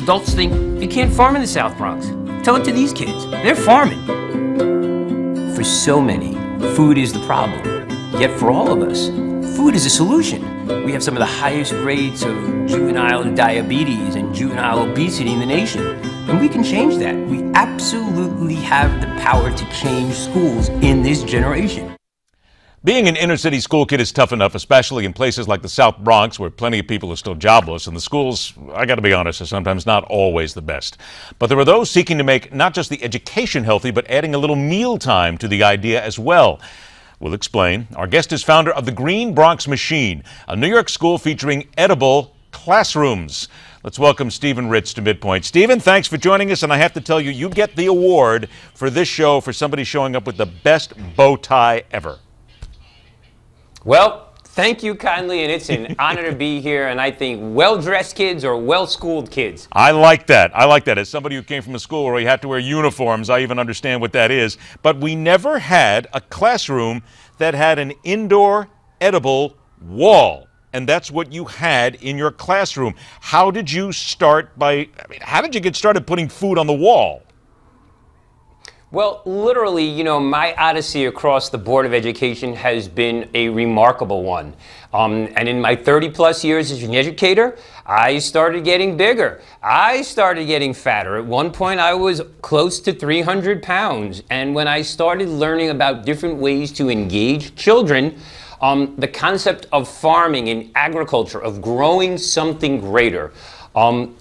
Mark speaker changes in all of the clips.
Speaker 1: Adults think you can't farm in the South Bronx. Tell it to these kids. They're farming. For so many, food is the problem. Yet for all of us, food is a solution. We have some of the highest rates of juvenile diabetes and juvenile obesity in the nation. And we can change that. We absolutely have the power to change schools in this generation.
Speaker 2: Being an inner-city school kid is tough enough, especially in places like the South Bronx, where plenty of people are still jobless, and the schools, I got to be honest, are sometimes not always the best. But there are those seeking to make not just the education healthy, but adding a little meal time to the idea as well. We'll explain. Our guest is founder of the Green Bronx Machine, a New York school featuring edible classrooms. Let's welcome Stephen Ritz to MidPoint. Stephen, thanks for joining us, and I have to tell you, you get the award for this show for somebody showing up with the best bow tie ever.
Speaker 1: Well, thank you kindly, and it's an honor to be here, and I think well-dressed kids are well-schooled kids.
Speaker 2: I like that. I like that. As somebody who came from a school where you had to wear uniforms, I even understand what that is. But we never had a classroom that had an indoor edible wall. And that's what you had in your classroom. How did you start how did you get started putting food on the wall?
Speaker 1: Well, literally, you know, my odyssey across the Board of Education has been a remarkable one. And in my 30-plus years as an educator, I started getting bigger. I started getting fatter. At one point, I was close to 300 pounds. And when I started learning about different ways to engage children, the concept of farming and agriculture, of growing something greater,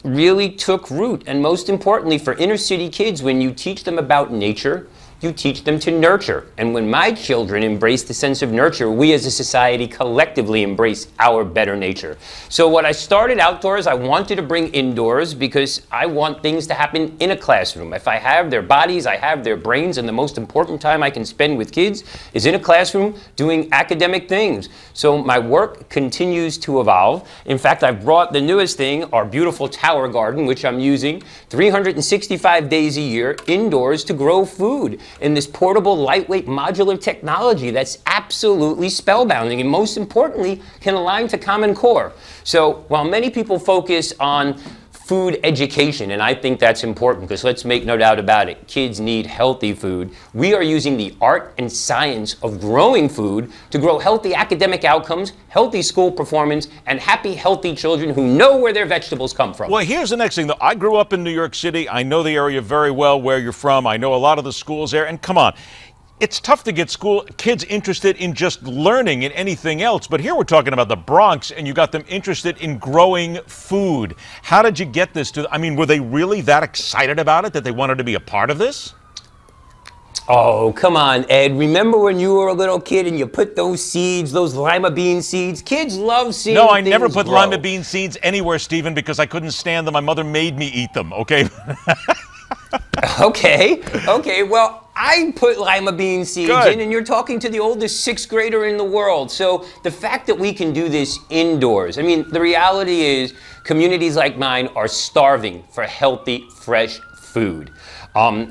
Speaker 1: really took root. And most importantly, for inner city kids, when you teach them about nature, you teach them to nurture. And when my children embrace the sense of nurture, we as a society collectively embrace our better nature. So what I started outdoors, I wanted to bring indoors because I want things to happen in a classroom. If I have their bodies, I have their brains, and the most important time I can spend with kids is in a classroom doing academic things. So my work continues to evolve. In fact, I've brought the newest thing, our beautiful tower garden, which I'm using 365 days a year indoors to grow food in this portable, lightweight, modular technology that's absolutely spellbinding and, most importantly, can align to Common Core. So while many people focus on food education, and I think that's important because let's make no doubt about it, kids need healthy food, we are using the art and science of growing food to grow healthy academic outcomes, healthy school performance, and happy, healthy children who know where their vegetables come from.
Speaker 2: Well, here's the next thing, though. I grew up in New York City. I know the area very well, where you're from. I know a lot of the schools there, and come on. It's tough to get kids interested in just learning and anything else, but here we're talking about the Bronx, and you got them interested in growing food. How did you get this to, were they really that excited about it that they wanted to be a part of this?
Speaker 1: Oh, come on, Ed. Remember when you were a little kid and you put those seeds, those lima bean seeds? Kids love seeing
Speaker 2: No, I
Speaker 1: things
Speaker 2: never put
Speaker 1: grow.
Speaker 2: lima bean seeds anywhere, Stephen, because I couldn't stand them. My mother made me eat them, okay?
Speaker 1: Okay, well, I put lima bean seeds in, and you're talking to the oldest 6th grader in the world. So the fact that we can do this indoors, the reality is communities like mine are starving for healthy, fresh food.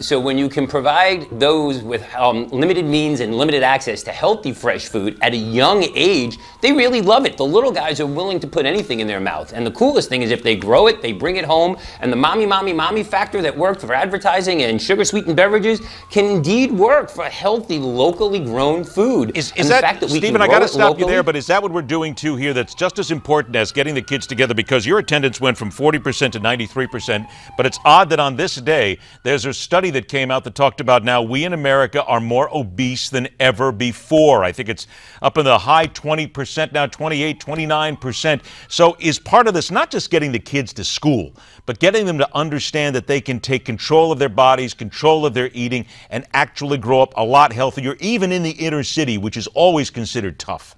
Speaker 1: So when you can provide those with limited means and limited access to healthy, fresh food at a young age, they really love it. The little guys are willing to put anything in their mouth. And the coolest thing is if they grow it, they bring it home, and the mommy factor that worked for advertising and sugar-sweetened beverages can indeed work for healthy, locally grown food.
Speaker 2: Is that Stephen, I got to stop you there, but is that what we're doing too here that's just as important as getting the kids together? Because your attendance went from 40% to 93%, but it's odd that on this day, there's a study that came out that talked about now we in America are more obese than ever before. I think it's up in the high 20% now, 28, 29%. So is part of this not just getting the kids to school, but getting them to understand that they can take control of their bodies, control of their eating, and actually grow up a lot healthier, even in the inner city, which is always considered tough?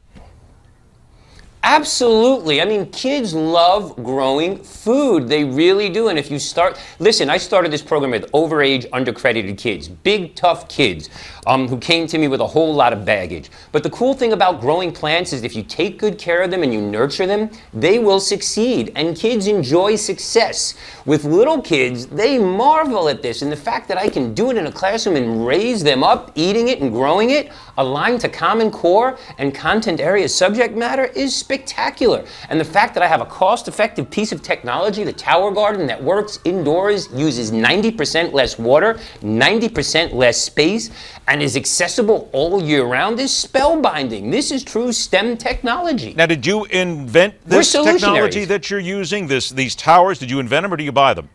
Speaker 1: Absolutely. Kids love growing food. They really do. And if you listen, I started this program with overage, undercredited kids, big, tough kids who came to me with a whole lot of baggage. But the cool thing about growing plants is if you take good care of them and you nurture them, they will succeed. And kids enjoy success. With little kids, they marvel at this. And the fact that I can do it in a classroom and raise them up, eating it and growing it, aligned to Common Core and content area subject matter is spectacular. spectacular. And the fact that I have a cost-effective piece of technology, the Tower Garden, that works indoors, uses 90% less water, 90% less space, and is accessible all year round is spellbinding. This is true STEM technology.
Speaker 2: Now, did you invent this technology that you're using, these towers? Did you invent them or do you buy them?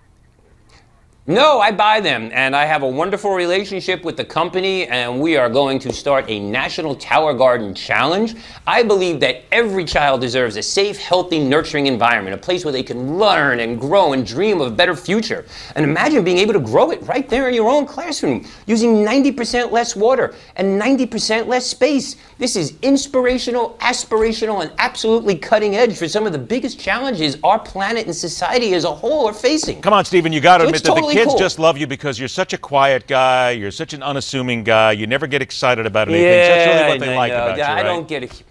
Speaker 1: No, I buy them, and I have a wonderful relationship with the company, and we are going to start a National Tower Garden Challenge. I believe that every child deserves a safe, healthy, nurturing environment, a place where they can learn and grow and dream of a better future. And imagine being able to grow it right there in your own classroom, using 90% less water and 90% less space. This is inspirational, aspirational, and absolutely cutting edge for some of the biggest challenges our planet and society as a whole are facing.
Speaker 2: Come on, Stephen, you got to admit that
Speaker 1: totally
Speaker 2: the kids just love you because you're such a quiet guy, you're such an unassuming guy, you never get excited about anything.
Speaker 1: Yeah,
Speaker 2: That's really what they like about you, right?
Speaker 1: I don't get it.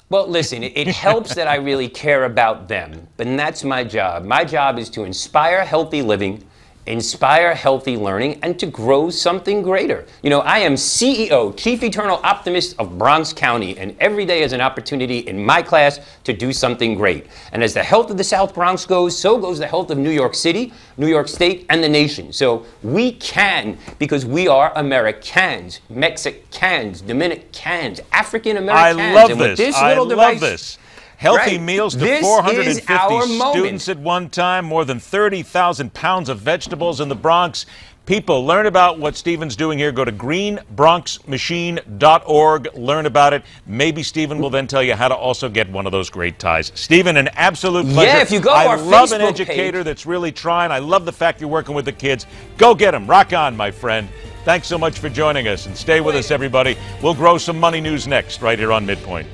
Speaker 1: Well, listen, it helps that I really care about them, but that's my job. My job is to inspire healthy living, inspire healthy learning, and to grow something greater. You know, I am CEO, Chief Eternal Optimist of Bronx County, and every day is an opportunity in my class to do something great. And as the health of the South Bronx goes, so goes the health of New York City, New York State, and the nation. So we can, because we are Americans, Mexicans, Dominicans, African Americans.
Speaker 2: I love this. I love this. Healthy meals to 450 students at one time, more than 30,000 pounds of vegetables in the Bronx. People, learn about what Stephen's doing here. Go to greenbronxmachine.org. Learn about it. Maybe Stephen will then tell you how to also get one of those great ties. Stephen, an absolute pleasure.
Speaker 1: Yeah, if you go to our Facebook page.
Speaker 2: I love an educator that's really trying. I love the fact you're working with the kids. Go get them. Rock on, my friend. Thanks so much for joining us. And stay with us, everybody. We'll grow some money news next, right here on MidPoint.